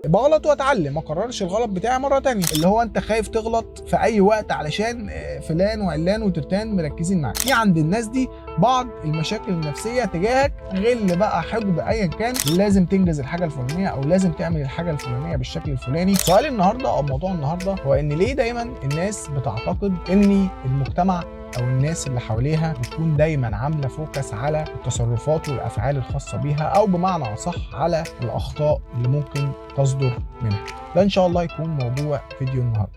بغلط واتعلم، ما اكررش الغلط بتاعي مره تانية. اللي هو انت خايف تغلط في اي وقت علشان فلان وعلان وترتان مركزين معاك. في عند الناس دي بعض المشاكل النفسيه تجاهك، غل بقى، حقد، ايا كان، لازم تنجز الحاجه الفلانيه او لازم تعمل الحاجه الفلانيه بالشكل الفلاني. سؤال النهارده او موضوع النهارده هو ان ليه دايما الناس بتعتقد ان المجتمع او الناس اللي حواليها بتكون دايما عامله فوكس على التصرفات والافعال الخاصه بيها، او بمعنى اصح على الاخطاء اللي ممكن تصدر منها. ده ان شاء الله يكون موضوع فيديو النهارده.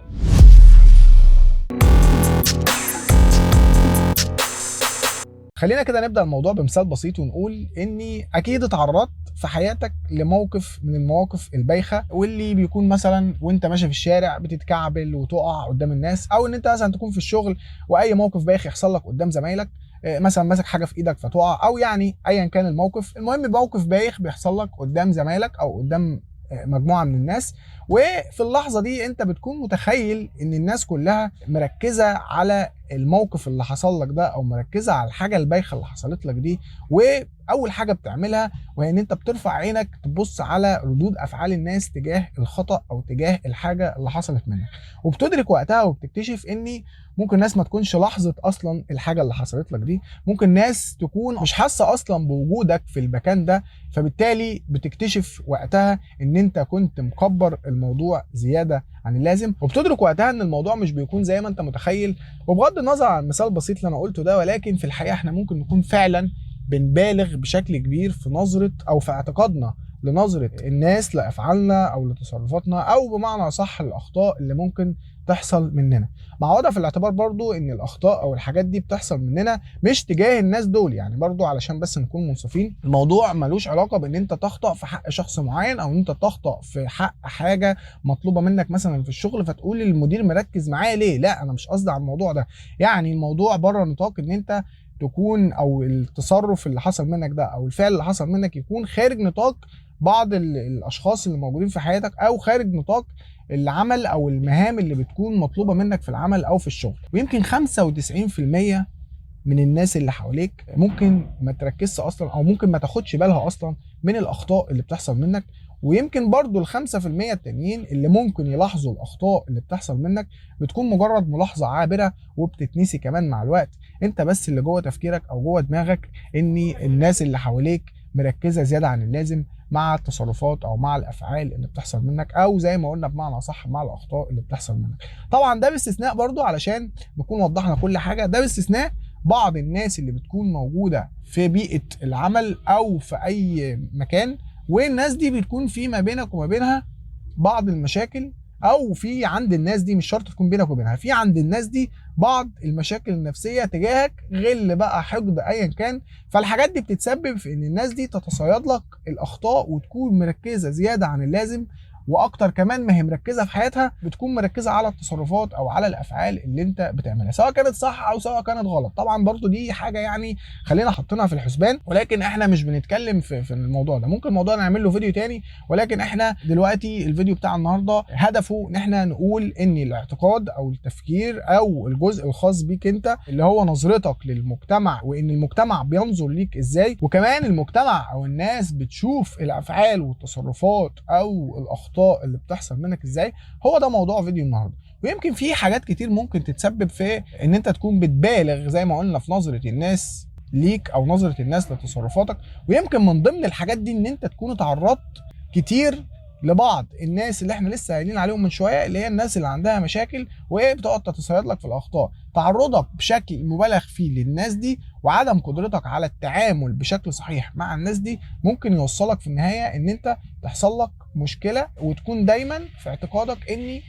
خلينا كده نبدا الموضوع بمثال بسيط ونقول اني اكيد اتعرضت في حياتك لموقف من المواقف البايخه، واللي بيكون مثلا وانت ماشي في الشارع بتتكعبل وتقع قدام الناس، او ان انت مثلا تكون في الشغل واي موقف بايخ يحصل لك قدام زمايلك، مثلا ماسك حاجه في ايدك فتقع، او يعني ايا كان الموقف. المهم موقف بايخ بيحصل لك قدام زمايلك او قدام مجموعه من الناس، وفي اللحظه دي انت بتكون متخيل ان الناس كلها مركزه على الموقف اللي حصل لك ده، او مركزه على الحاجه البايخه اللي حصلت لك دي. واول حاجه بتعملها وهي ان انت بترفع عينك تبص على ردود افعال الناس تجاه الخطا او تجاه الحاجه اللي حصلت منك، وبتدرك وقتها وبتكتشف ان ممكن ناس ما تكونش لاحظت اصلا الحاجه اللي حصلت لك دي، ممكن ناس تكون مش حاسه اصلا بوجودك في المكان ده، فبالتالي بتكتشف وقتها ان انت كنت مكبر الموضوع زياده عن اللازم، وبتدرك وقتها ان الموضوع مش بيكون زي ما انت متخيل. وبغض النظر عن المثال البسيط اللي انا قلته ده، ولكن في الحقيقه احنا ممكن نكون فعلا بنبالغ بشكل كبير في نظره او في اعتقادنا لنظره الناس لافعالنا او لتصرفاتنا، او بمعنى صح الاخطاء اللي ممكن تحصل مننا، مع وضع في الاعتبار برضو ان الاخطاء او الحاجات دي بتحصل مننا مش تجاه الناس دول. يعني برضو علشان بس نكون منصفين، الموضوع ملوش علاقه بان انت تخطأ في حق شخص معين، او ان انت تخطأ في حق حاجه مطلوبه منك مثلا في الشغل فتقول المدير مركز معايا ليه. لا، انا مش قصدي على الموضوع ده. يعني الموضوع بره نطاق ان انت تكون او التصرف اللي حصل منك ده او الفعل اللي حصل منك يكون خارج نطاق بعض الاشخاص اللي موجودين في حياتك، او خارج نطاق العمل او المهام اللي بتكون مطلوبه منك في العمل او في الشغل. ويمكن 95% من الناس اللي حواليك ممكن ما تركزش اصلا، او ممكن ما تاخدش بالها اصلا من الاخطاء اللي بتحصل منك. ويمكن برضو ال5% التانيين اللي ممكن يلاحظوا الاخطاء اللي بتحصل منك بتكون مجرد ملاحظه عابره وبتتنسي كمان مع الوقت. انت بس اللي جوه تفكيرك او جوه دماغك ان الناس اللي حواليك مركزه زياده عن اللازم مع التصرفات او مع الافعال اللي بتحصل منك، او زي ما قلنا بمعنى صح مع الاخطاء اللي بتحصل منك. طبعا ده باستثناء برضو، علشان نكون وضحنا كل حاجه، ده باستثناء بعض الناس اللي بتكون موجوده في بيئه العمل او في اي مكان، والناس دي بتكون في ما بينك وما بينها بعض المشاكل، او في عند الناس دي، مش شرط تكون بينك وبينها، في عند الناس دي بعض المشاكل النفسيه تجاهك، غل بقى، حقد، ايا كان. فالحاجات دي بتتسبب في ان الناس دي تتصيد لك الاخطاء وتكون مركزه زياده عن اللازم، واكتر كمان ما هي مركزه في حياتها بتكون مركزه على التصرفات او على الافعال اللي انت بتعملها، سواء كانت صح او سواء كانت غلط. طبعا برضو دي حاجه يعني خلينا حاطينها في الحسبان، ولكن احنا مش بنتكلم في الموضوع ده. ممكن الموضوع نعمل له فيديو تاني، ولكن احنا دلوقتي الفيديو بتاع النهارده هدفه ان احنا نقول ان الاعتقاد او التفكير او الجزء الخاص بيك انت اللي هو نظرتك للمجتمع، وان المجتمع بينظر ليك ازاي، وكمان المجتمع او الناس بتشوف الافعال والتصرفات او الاخطاء اللي بتحصل منك ازاي، هو ده موضوع فيديو النهارده. ويمكن في حاجات كتير ممكن تتسبب في ان انت تكون بتبالغ زي ما قلنا في نظرة الناس ليك او نظرة الناس لتصرفاتك. ويمكن من ضمن الحاجات دي ان انت تكون اتعرضت كتير لبعض الناس اللي احنا لسه قايلين عليهم من شويه، اللي هي الناس اللي عندها مشاكل وهي بتقعد تتصيد لك في الاخطاء. تعرضك بشكل مبالغ فيه للناس دي وعدم قدرتك على التعامل بشكل صحيح مع الناس دي ممكن يوصلك في النهايه ان انت تحصل لك مشكله، وتكون دايما في اعتقادك ان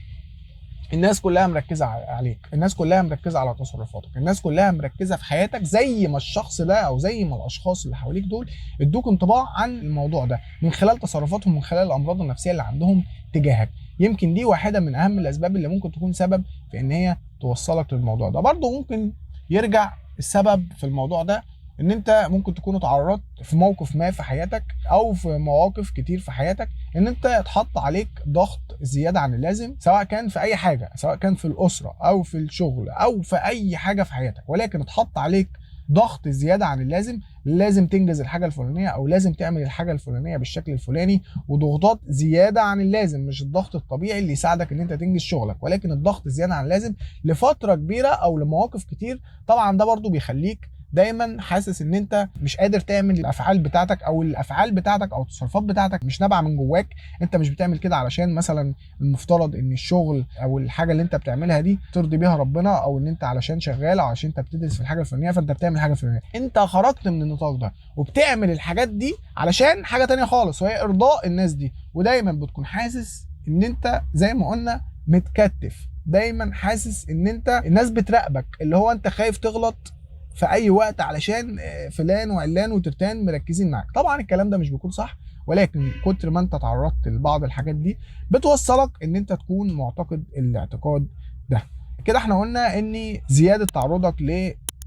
الناس كلها مركزه عليك، الناس كلها مركزه على تصرفاتك، الناس كلها مركزه في حياتك، زي ما الشخص ده او زي ما الاشخاص اللي حواليك دول ادوك انطباع عن الموضوع ده من خلال تصرفاتهم، من خلال الامراض النفسيه اللي عندهم تجاهك. يمكن دي واحده من اهم الاسباب اللي ممكن تكون سبب في ان هي توصلك للموضوع ده. برضه ممكن يرجع السبب في الموضوع ده ان انت ممكن تكون اتعرضت في موقف ما في حياتك او في مواقف كتير في حياتك ان انت اتحط عليك ضغط زياده عن اللازم، سواء كان في اي حاجه، سواء كان في الاسره او في الشغل او في اي حاجه في حياتك، ولكن اتحط عليك ضغط زياده عن اللازم لازم تنجز الحاجه الفلانيه او لازم تعمل الحاجه الفلانيه بالشكل الفلاني، وضغوطات زياده عن اللازم، مش الضغط الطبيعي اللي يساعدك ان انت تنجز شغلك، ولكن الضغط زياده عن اللازم لفتره كبيره او لمواقف كتير. طبعا ده برضو بيخليك دايما حاسس ان انت مش قادر تعمل الافعال بتاعتك، او الافعال بتاعتك او التصرفات بتاعتك مش نابعه من جواك. انت مش بتعمل كده علشان مثلا المفترض ان الشغل او الحاجه اللي انت بتعملها دي ترضي بيها ربنا، او ان انت علشان شغال او عشان انت بتدرس في الحاجه الفلانيه فانت بتعمل حاجه فلانيه. انت خرجت من النطاق ده وبتعمل الحاجات دي علشان حاجه تانية خالص، وهي ارضاء الناس دي. ودايما بتكون حاسس ان انت زي ما قلنا متكتف، دايما حاسس ان انت الناس بتراقبك، اللي هو انت خايف تغلط في اي وقت علشان فلان وعلان وترتان مركزين معاك. طبعا الكلام ده مش بيكون صح، ولكن كتر ما انت تعرضت لبعض الحاجات دي بتوصلك ان انت تكون معتقد الاعتقاد ده. كده احنا قلنا ان زيادة تعرضك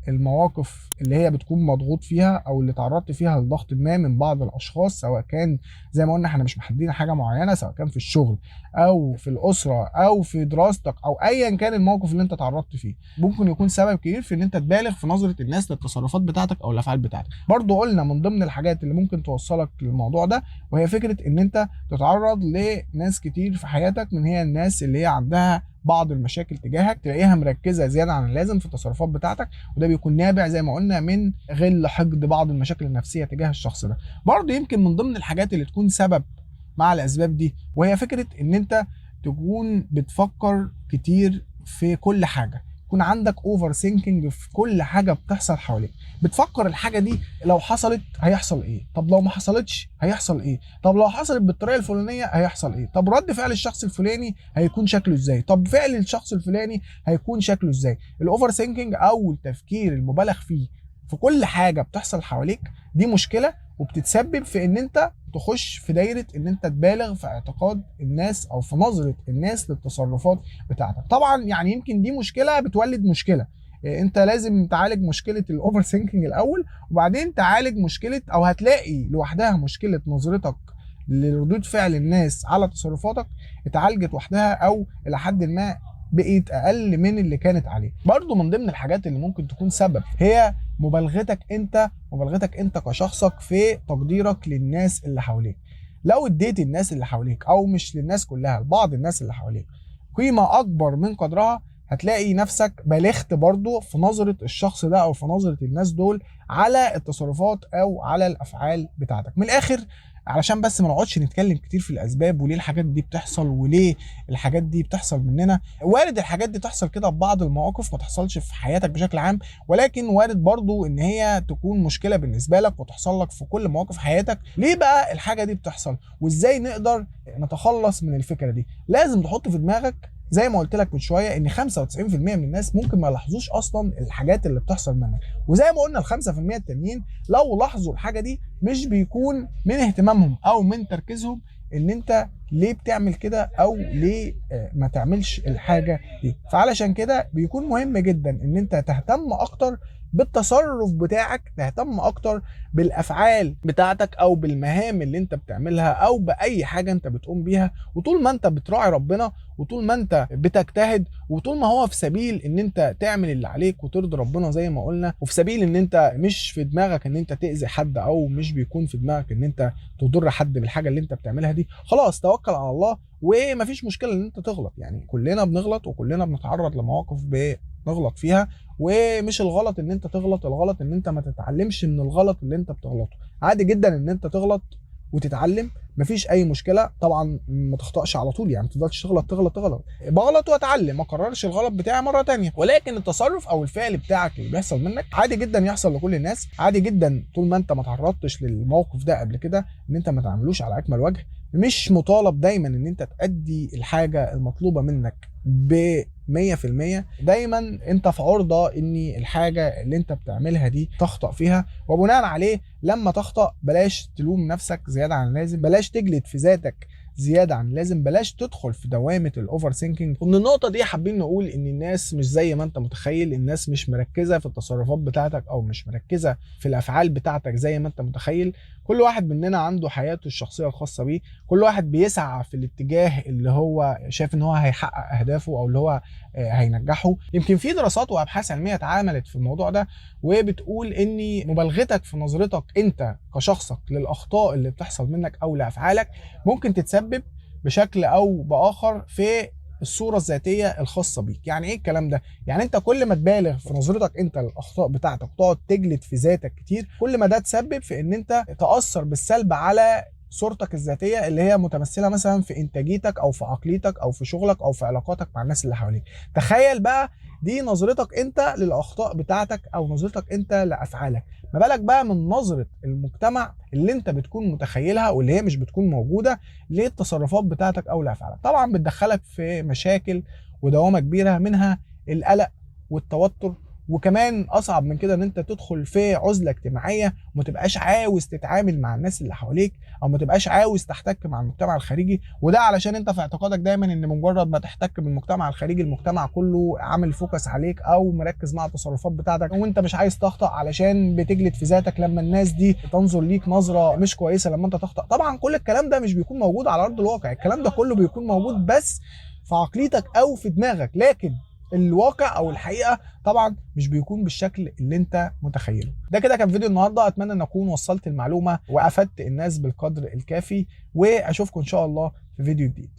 للمواقف اللي هي بتكون مضغوط فيها او اللي تعرضت فيها لضغط ما من بعض الاشخاص، سواء كان زي ما قلنا احنا مش محددين حاجة معينة، سواء كان في الشغل او في الاسرة او في دراستك او ايا كان الموقف اللي انت تعرضت فيه، ممكن يكون سبب كبير في ان انت تبالغ في نظرة الناس للتصرفات بتاعتك او الافعال بتاعتك. برضو قلنا من ضمن الحاجات اللي ممكن توصلك للموضوع ده وهي فكرة ان انت تتعرض لناس كتير في حياتك، من هي الناس اللي هي عندها بعض المشاكل تجاهك، تلاقيها مركزه زياده عن اللازم في التصرفات بتاعتك، وده بيكون نابع زي ما قلنا من غل، حقد، بعض المشاكل النفسيه تجاه الشخص ده. برضه يمكن من ضمن الحاجات اللي تكون سبب مع الاسباب دي وهي فكره ان انت تكون بتفكر كتير في كل حاجه، يكون عندك اوفر ثينكينج في كل حاجه بتحصل حواليك. بتفكر الحاجه دي لو حصلت هيحصل ايه، طب لو ما حصلتش هيحصل ايه، طب لو حصلت بالطريقه الفلانيه هيحصل ايه، طب رد فعل الشخص الفلاني هيكون شكله ازاي، طب فعل الشخص الفلاني هيكون شكله ازاي. الاوفر ثينكينج او التفكير المبالغ فيه في كل حاجه بتحصل حواليك دي مشكله، وبتتسبب في ان انت تخش في دايره ان انت تبالغ في اعتقاد الناس او في نظره الناس للتصرفات بتاعتك. طبعا يعني يمكن دي مشكله بتولد مشكله، انت لازم تعالج مشكله الاوفر ثينكينج الاول، وبعدين تعالج مشكله او هتلاقي لوحدها مشكله نظرتك لردود فعل الناس على تصرفاتك اتعالجت وحدها، او الى حد ما بقيت اقل من اللي كانت عليه. برضو من ضمن الحاجات اللي ممكن تكون سبب هي مبالغتك انت كشخصك في تقديرك للناس اللي حواليك. لو اديت الناس اللي حواليك، او مش للناس كلها، لبعض الناس اللي حواليك، قيمة اكبر من قدرها، هتلاقي نفسك بالغت برضو في نظرة الشخص ده او في نظرة الناس دول على التصرفات او على الافعال بتاعتك. من الاخر، علشان بس ما نقعدش نتكلم كتير في الاسباب وليه الحاجات دي بتحصل وليه الحاجات دي بتحصل مننا، وارد الحاجات دي تحصل كده في بعض المواقف، ما تحصلش في حياتك بشكل عام، ولكن وارد برضو ان هي تكون مشكلة بالنسبة لك وتحصل لك في كل مواقف حياتك. ليه بقى الحاجة دي بتحصل وازاي نقدر نتخلص من الفكرة دي؟ لازم تحط في دماغك زي ما قلت لك من شويه ان 95% من الناس ممكن ما يلاحظوش اصلا الحاجات اللي بتحصل منك، وزي ما قلنا ال 5% التانيين لو لاحظوا الحاجه دي مش بيكون من اهتمامهم او من تركيزهم ان انت ليه بتعمل كده او ليه ما تعملش الحاجه دي. فعلشان كده بيكون مهم جدا ان انت تهتم اكتر بالتصرف بتاعك، تهتم اكتر بالافعال بتاعتك او بالمهام اللي انت بتعملها او باي حاجه انت بتقوم بيها. وطول ما انت بتراعي ربنا وطول ما انت بتجتهد وطول ما هو في سبيل ان انت تعمل اللي عليك وترضي ربنا زي ما قلنا، وفي سبيل ان انت مش في دماغك ان انت تأذي حد او مش بيكون في دماغك ان انت تضر حد بالحاجه اللي انت بتعملها دي، خلاص توكل على الله ومفيش مشكله ان انت تغلط. يعني كلنا بنغلط وكلنا بنتعرض لمواقف نغلط فيها، ومش الغلط ان انت تغلط، الغلط ان انت ما تتعلمش من الغلط اللي انت بتغلطه. عادي جدا ان انت تغلط وتتعلم، مفيش اي مشكله. طبعا ما تخطاش على طول، يعني ما تفضلش تغلط بغلط واتعلم، ما اكررش الغلط بتاعي مره تانية. ولكن التصرف او الفعل بتاعك اللي بيحصل منك عادي جدا يحصل لكل الناس، عادي جدا طول ما انت ما تعرضتش للموقف ده قبل كده ان انت ما تعملوش على اكمل وجه. مش مطالب دايما ان انت تأدي الحاجه المطلوبه منك ب 100%، دايما انت في عرضة ان الحاجة اللي انت بتعملها دي تخطأ فيها، وبناء عليه لما تخطأ بلاش تلوم نفسك زيادة عن اللازم، بلاش تجلد في ذاتك زياده عن اللازم، بلاش تدخل في دوامه الاوفر ثينكينج. ومن النقطه دي حابين نقول ان الناس مش زي ما انت متخيل، الناس مش مركزه في التصرفات بتاعتك او مش مركزه في الافعال بتاعتك زي ما انت متخيل. كل واحد مننا عنده حياته الشخصيه الخاصه بيه، كل واحد بيسعى في الاتجاه اللي هو شايف ان هو هيحقق اهدافه او اللي هو هينجحه. يمكن في دراسات وابحاث علميه اتعملت في الموضوع ده، وبتقول ان مبالغتك في نظرتك انت كشخصك للاخطاء اللي بتحصل منك او لافعالك ممكن تتسبب بشكل او باخر في الصوره الذاتيه الخاصه بيك. يعني ايه الكلام ده؟ يعني انت كل ما تبالغ في نظرتك انت للاخطاء بتاعتك وتقعد تجلد في ذاتك كتير، كل ما ده تسبب في ان انت تاثر بالسلب على صورتك الذاتيه اللي هي متمثله مثلا في انتاجيتك او في عقليتك او في شغلك او في علاقاتك مع الناس اللي حواليك. تخيل بقى دي نظرتك انت للاخطاء بتاعتك او نظرتك انت لافعالك، ما بالك بقى من نظره المجتمع اللي انت بتكون متخيلها واللي هي مش بتكون موجوده للتصرفات بتاعتك او لافعالك. طبعا بتدخلك في مشاكل ودوامه كبيره، منها القلق والتوتر، وكمان اصعب من كده ان انت تدخل في عزله اجتماعيه وما تبقاش عاوز تتعامل مع الناس اللي حواليك او ما تبقاش عاوز تحتك مع المجتمع الخارجي. وده علشان انت في اعتقادك دايما ان مجرد ما تحتك بالمجتمع الخارجي المجتمع كله عامل فوكس عليك او مركز مع التصرفات بتاعتك، وانت مش عايز تخطأ علشان بتجلد في ذاتك لما الناس دي تنظر ليك نظره مش كويسه لما انت تخطأ. طبعا كل الكلام ده مش بيكون موجود على ارض الواقع، الكلام ده كله بيكون موجود بس في عقليتك او في دماغك، لكن الواقع او الحقيقه طبعا مش بيكون بالشكل اللي انت متخيله. ده كده كان فيديو النهارده، اتمنى ان اكون وصلت المعلومه وافدت الناس بالقدر الكافي، واشوفكم ان شاء الله في فيديو جديد.